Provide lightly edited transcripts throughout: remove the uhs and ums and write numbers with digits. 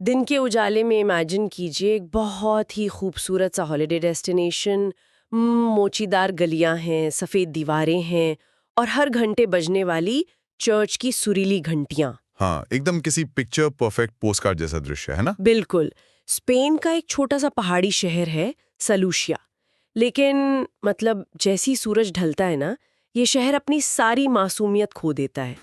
दिन के उजाले में इमेजिन कीजिए एक बहुत ही खूबसूरत सा हॉलिडे डेस्टिनेशन। मोचीदार गलियां हैं, सफेद दीवारें हैं और हर घंटे बजने वाली चर्च की सुरीली घंटियां। हाँ, एकदम किसी पिक्चर परफेक्ट पोस्टकार्ड जैसा दृश्य है ना। बिल्कुल। स्पेन का एक छोटा सा पहाड़ी शहर है, सलूशिया। लेकिन मतलब जैसी सूरज ढलता है ना, ये शहर अपनी सारी मासूमियत खो देता है।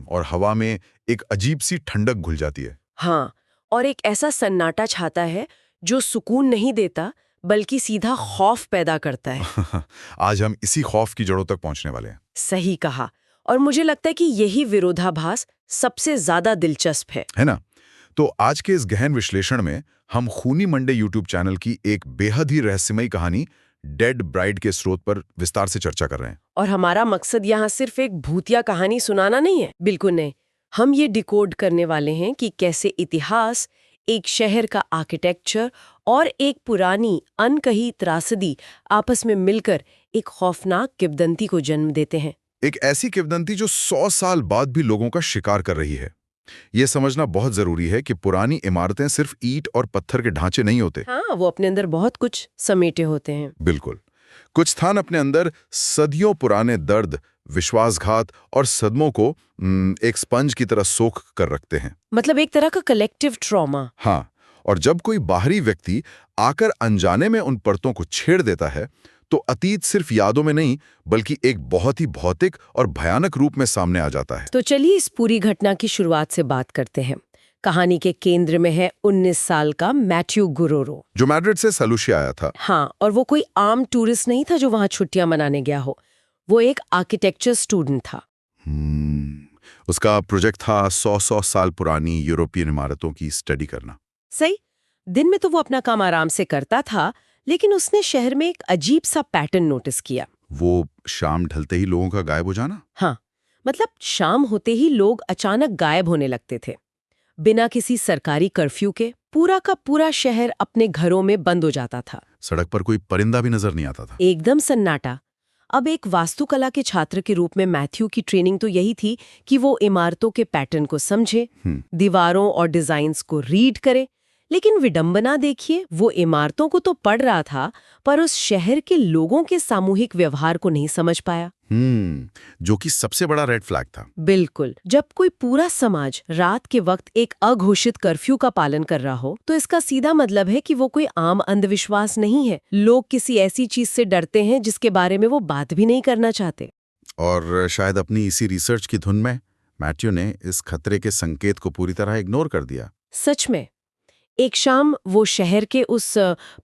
और हवा में एक अजीब सी ठंडक घुल जाती है। हाँ, और एक ऐसा सन्नाटा छाता है जो सुकून नहीं देता बल्कि सीधा खौफ पैदा करता है। आज हम इसी खौफ की जड़ों तक पहुंचने वाले हैं। सही कहा। और मुझे लगता है कि यही विरोधाभास सबसे ज्यादा दिलचस्प है ना। तो आज के इस गहन विश्लेषण में हम खूनी मंडे यूट्यूब चैनल की एक बेहद ही रहस्यमयी कहानी डेड ब्राइड के स्रोत पर विस्तार से चर्चा कर रहे हैं। और हमारा मकसद यहाँ सिर्फ एक भूतिया कहानी सुनाना नहीं है, बिल्कुल नहीं। हम ये डिकोड करने वाले हैं कि कैसे इतिहास, एक शहर का आर्किटेक्चर और एक पुरानी अनकही त्रासदी आपस में मिलकर एक खौफनाक किंवदंती को जन्म देते हैं। एक ऐसी किंवदंती जो 100 साल बाद भी लोगों का शिकार कर रही है। यह समझना बहुत जरूरी है कि पुरानी इमारतें सिर्फ ईंट और पत्थर के ढांचे नहीं होते। हाँ, वो अपने अंदर बहुत कुछ समेटे होते हैं। बिल्कुल। कुछ स्थान अपने अंदर सदियों पुराने दर्द, विश्वासघात और सदमों को एक स्पंज की तरह सोख कर रखते हैं। मतलब एक तरह का कलेक्टिव ट्रॉमा। हाँ, और जब कोई बाहरी व्यक्ति आकर अनजाने में उन परतों को छेड़ देता है, तो अतीत सिर्फ यादों में नहीं बल्कि एक बहुत ही भौतिक और भयानक रूप में सामने आ जाता है। तो चलिए इस पूरी घटना की शुरुआत से बात करते हैं। कहानी के केंद्र में है 19 साल का मैथ्यू गुरोरो, जो मैड्रिड से सलूशिया आया था। हाँ, और वो कोई आम टूरिस्ट नहीं था जो वहां छुट्टियां मनाने गया हो। वो एक आर्किटेक्चर स्टूडेंट था। उसका प्रोजेक्ट था 100 साल पुरानी यूरोपियन इमारतों की स्टडी करना। सही। दिन में तो वो अपना काम आराम से करता था, लेकिन उसने शहर में एक अजीब सा पैटर्न नोटिस किया। वो शाम ढलते ही लोगों का गायब हो जाना। हाँ, मतलब शाम होते ही लोग अचानक गायब होने लगते थे। बिना किसी सरकारी कर्फ्यू के पूरा का पूरा शहर अपने घरों में बंद हो जाता था। सड़क पर कोई परिंदा भी नजर नहीं आता था। एकदम सन्नाटा। अब एक वास्तुकला के छात्र के रूप में मैथ्यू की ट्रेनिंग तो यही थी कि वो इमारतों के पैटर्न को समझे, दीवारों और डिजाइन्स को रीड करे। लेकिन विडंबना देखिए, वो इमारतों को तो पढ़ रहा था, पर उस शहर के लोगों के सामूहिक व्यवहार को नहीं समझ पाया। जो कि सबसे बड़ा रेड फ्लैग था। बिल्कुल। जब कोई पूरा समाज रात के वक्त एक अघोषित कर्फ्यू का पालन कर रहा हो, तो इसका सीधा मतलब है कि वो कोई आम अंधविश्वास नहीं है। लोग किसी ऐसी चीज से डरते हैं जिसके बारे में वो बात भी नहीं करना चाहते। और शायद अपनी इसी रिसर्च की धुन में मैथ्यू ने इस खतरे के संकेत को पूरी तरह इग्नोर कर दिया। सच में। एक शाम वो शहर के उस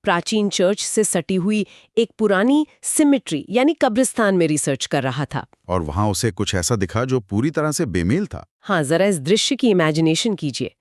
प्राचीन चर्च से सटी हुई एक पुरानी सिमेट्री यानी कब्रिस्तान में रिसर्च कर रहा था। और वहां उसे कुछ ऐसा दिखा जो पूरी तरह से बेमेल था। हाँ, जरा इस दृश्य की इमेजिनेशन कीजिए।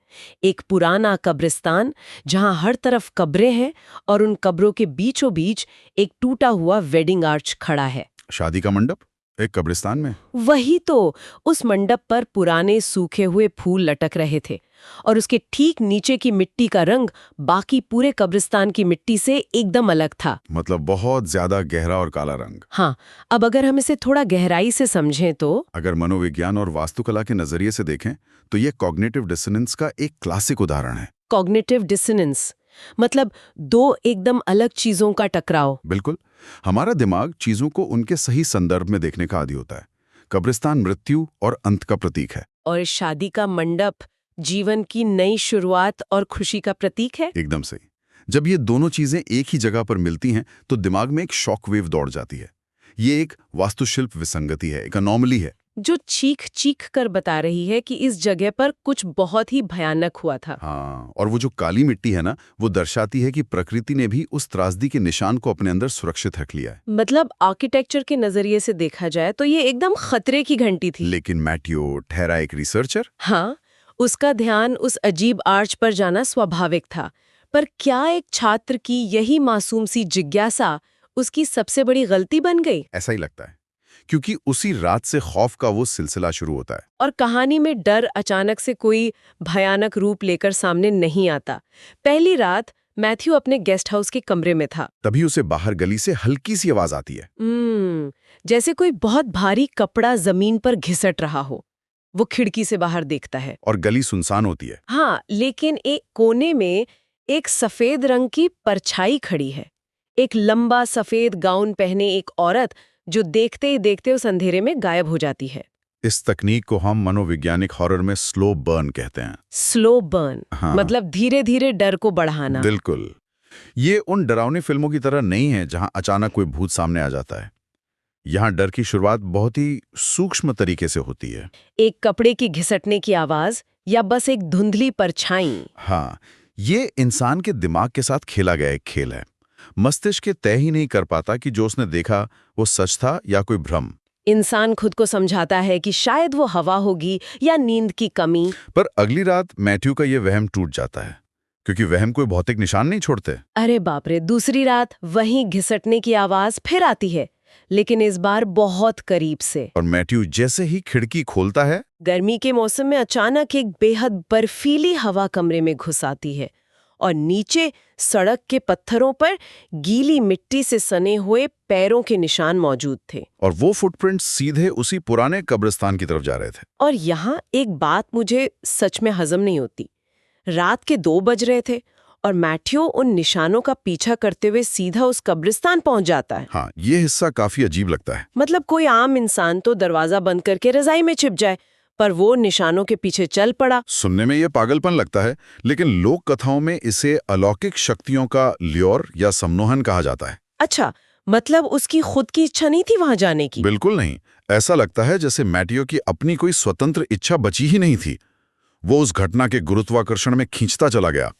एक पुराना कब्रिस्तान जहां हर तरफ कब्रें हैं और उन कब्रों के बीचों बीच एक टूटा हुआ वेडिंग आर्च खड़ा है। शादी का मंडप एक कब्रिस्तान में। वही तो। उस मंडप पर पुराने सूखे हुए फूल लटक रहे थे और उसके ठीक नीचे की मिट्टी का रंग बाकी पूरे कब्रिस्तान की मिट्टी से एकदम अलग था। मतलब बहुत ज्यादा गहरा और काला रंग। हाँ, अब अगर हम इसे थोड़ा गहराई से समझें तो अगर मनोविज्ञान और वास्तुकला के नजरिए से देखें तो ये कॉग्निटिव डिसोनेंस का एक क्लासिक उदाहरण है। कॉग्निटिव डिसोनेंस मतलब दो एकदम अलग चीजों का टकराव। बिल्कुल। हमारा दिमाग चीजों को उनके सही संदर्भ में देखने का आदी होता है। कब्रिस्तान मृत्यु और अंत का प्रतीक है, और शादी का मंडप जीवन की नई शुरुआत और खुशी का प्रतीक है। एकदम सही। जब ये दोनों चीजें एक ही जगह पर मिलती हैं तो दिमाग में एक शॉक वेव दौड़ जाती है। ये एक वास्तुशिल्प विसंगति है, एक अनोमली है, जो चीख चीख कर बता रही है कि इस जगह पर कुछ बहुत ही भयानक हुआ था। हाँ, और वो जो काली मिट्टी है ना, वो दर्शाती है कि प्रकृति ने भी उस त्रासदी के निशान को अपने अंदर सुरक्षित रख लिया है। मतलब आर्किटेक्चर के नजरिए से देखा जाए तो ये एकदम खतरे की घंटी थी। लेकिन मैथ्यू ठहरा एक रिसर्चर। हाँ, उसका ध्यान उस अजीब आर्च पर जाना स्वाभाविक था। पर क्या एक छात्र की यही मासूम सी जिज्ञासा उसकी सबसे बड़ी गलती बन गई? ऐसा ही लगता है, क्योंकि उसी रात से खौफ का वो सिलसिला शुरू होता है। और कहानी में डर अचानक से कोई भयानक रूप लेकर सामने नहीं आता। पहली रात मैथ्यू अपने गेस्ट हाउस के कमरे में था। तभी उसे बाहर गली से हल्की सी आवाज आती है। जैसे कोई बहुत भारी कपड़ा जमीन पर घिसट रहा हो। वो खिड़की से बाहर देखता है। और गली सुनसान होती है। हाँ, लेकिन एक कोने में एक सफेद रंग की परछाई खड़ी है। एक लंबा सफेद गाउन पहने एक औरत जो देखते ही देखते उस अंधेरे में गायब हो जाती है। इस तकनीक को हम मनोवैज्ञानिक हॉरर में स्लो बर्न कहते हैं। स्लो बर्न, हाँ। मतलब धीरे धीरे डर को बढ़ाना। बिल्कुल। ये उन डरावनी फिल्मों की तरह नहीं है जहां अचानक कोई भूत सामने आ जाता है। यहाँ डर की शुरुआत बहुत ही सूक्ष्म तरीके से होती है। एक कपड़े की घिसटने की आवाज या बस एक धुंधली परछाई। हाँ, ये इंसान के दिमाग के साथ खेला गया एक खेल है। मस्तिष्क तय ही नहीं कर पाता कि जो उसने देखा वो सच था या कोई भ्रम। इंसान खुद को समझाता है कि शायद वो हवा होगी या नींद की कमी। पर अगली रात मैथ्यू का ये वहम टूट जाता है, क्योंकि वहम कोई भौतिक निशान नहीं छोड़ते। अरे बाप रे, दूसरी रात वहीं घिसटने की आवाज फिर आती है, लेकिन इस बार बहुत करीब से। और मैथ्यू जैसे ही खिड़की खोलता है, गर्मी के मौसम में अचानक एक बेहद बर्फीली हवा कमरे में घुस आती है और नीचे सड़क के पत्थरों पर गीली मिट्टी से सने हुए पैरों के निशान मौजूद थे। और वो फुटप्रिंट सीधे उसी पुराने कब्रिस्तान की तरफ जा रहे थे। और यहाँ एक बात मुझे सच में हजम नहीं होती। रात के 2 बज रहे थे और मैथ्यू उन निशानों का पीछा करते हुए सीधा उस कब्रिस्तान पहुंच जाता है। हाँ, ये हिस्सा काफी अजीब लगता है। मतलब कोई आम इंसान तो दरवाजा बंद करके रजाई में छिप जाए, पर वो निशानों के पीछे चल पड़ा। सुनने में ये पागलपन लगता है, लेकिन लोक कथाओं में इसे अलौकिक शक्तियों का ल्योर या सम्मोहन कहा जाता है। अच्छा, मतलब उसकी खुद की इच्छा नहीं थी वहां जाने की? बिल्कुल नहीं। ऐसा लगता है जैसे मैथ्यू की अपनी कोई स्वतंत्र इच्छा बची ही नहीं थी। वो उस घटना के गुरुत्वाकर्षण में खींचता चला गया।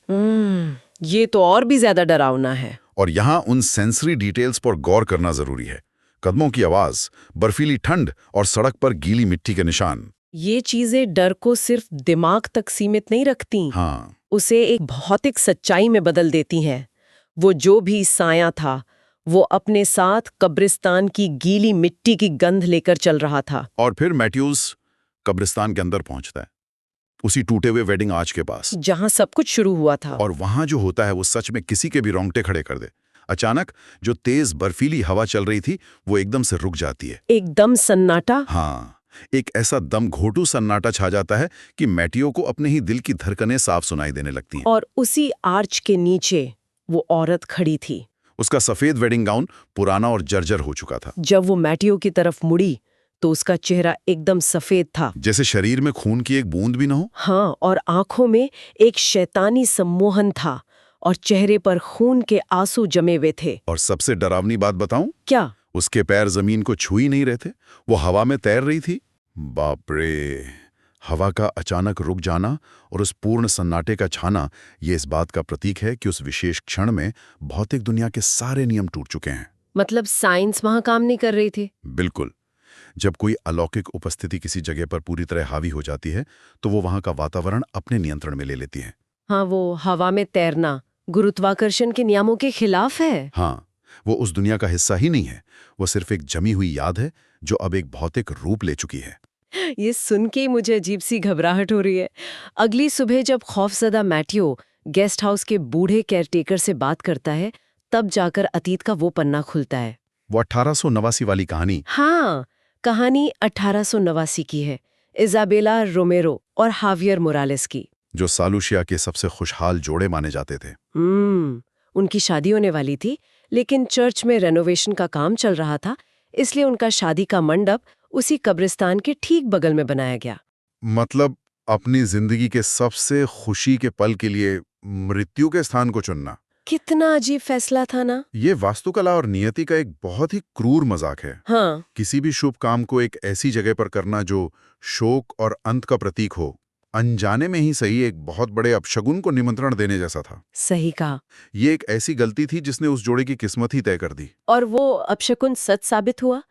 ये तो और भी ज्यादा डरावना है। और यहाँ उन सेंसरी डिटेल्स पर गौर करना जरूरी है। कदमों की आवाज, बर्फीली ठंड और सड़क पर गीली मिट्टी के निशान। ये चीजें डर को सिर्फ दिमाग तक सीमित नहीं रखती, हाँ, उसे एक भौतिक सच्चाई में बदल देती हैं। वो जो भी साया था, वो अपने साथ कब्रिस्तान की गीली मिट्टी की गंध लेकर चल रहा था। और फिर मैथ्यूज कब्रिस्तान के अंदर पहुंचता है, उसी टूटे हुए वेडिंग आर्च के पास, जहां सब कुछ शुरू हुआ था। और वहां जो होता है वो सच में किसी के भी रोंगटे खड़े कर दे। अचानक जो तेज बर्फीली हवा चल रही थी वो एकदम से रुक जाती है। एकदम सन्नाटा। हाँ, एक ऐसा दम घोटू सन्नाटा छा जाता है कि मैथ्यू को अपने ही दिल की धड़कनें साफ सुनाई देने लगती हैं। और उसी आर्च के नीचे वो औरत खड़ी थी। उसका सफेद वेडिंग गाउन पुराना और जर्जर हो चुका था। जब वो मैथ्यू की तरफ मुड़ी तो उसका चेहरा एकदम सफेद था, जैसे शरीर में खून की एक बूंद भी न हो। हाँ, और आंखों में एक शैतानी सम्मोहन था और चेहरे पर खून के आंसू जमे हुए थे। और सबसे डरावनी बात बताऊं? क्या? उसके पैर जमीन को छू ही नहीं रहे थे, वो हवा में तैर रही थी। बाप रे! हवा का अचानक रुक जाना और उस पूर्ण सन्नाटे का छाना, ये इस बात का प्रतीक है कि उस विशेष क्षण में भौतिक दुनिया के सारे नियम टूट चुके हैं। मतलब साइंस वहां काम नहीं कर रही थी? बिल्कुल। जब कोई अलौकिक उपस्थिति किसी जगह पर पूरी तरह हावी हो जाती है तो वो वहां का वातावरण अपने नियंत्रण में ले लेती है। हाँ, वो हवा में तैरना गुरुत्वाकर्षण के नियमों के खिलाफ है। हाँ, वो उस दुनिया का हिस्सा ही नहीं है, वो सिर्फ एक जमी हुई याद है जो अब एक भौतिक रूप ले चुकी है। ये सुन के मुझे अजीब सी घबराहट हो रही है। अगली सुबह जब खौफजदा मैथ्यू गेस्ट हाउस के बूढ़े केयरटेकर से बात करता है, तब जाकर अतीत का वो पन्ना खुलता है। वो 1889 वाली कहानी। हाँ, कहानी 1889 की है, इजाबेला रोमेरो और हावियर मोरालेस की, जो सालुशिया के सबसे खुशहाल जोड़े माने जाते थे। उनकी शादी होने वाली थी, लेकिन चर्च में रेनोवेशन का काम चल रहा था, इसलिए उनका शादी का मंडप उसी कब्रिस्तान के ठीक बगल में बनाया गया। मतलब अपनी जिंदगी के सबसे खुशी के पल के लिए मृत्यु के स्थान को चुनना। कितना अजीब फैसला था ना? ये वास्तुकला और नियति का एक बहुत ही क्रूर मजाक है। हाँ, किसी भी शुभ काम को एक ऐसी जगह पर करना जो शोक और अंत का प्रतीक हो, अनजाने में ही सही, एक बहुत बड़े अपशगुन को निमंत्रण देने जैसा था। सही कहा। ये एक ऐसी गलती थी जिसने उस जोड़े की किस्मत ही तय कर दी। और वो अपशकुन सच साबित हुआ।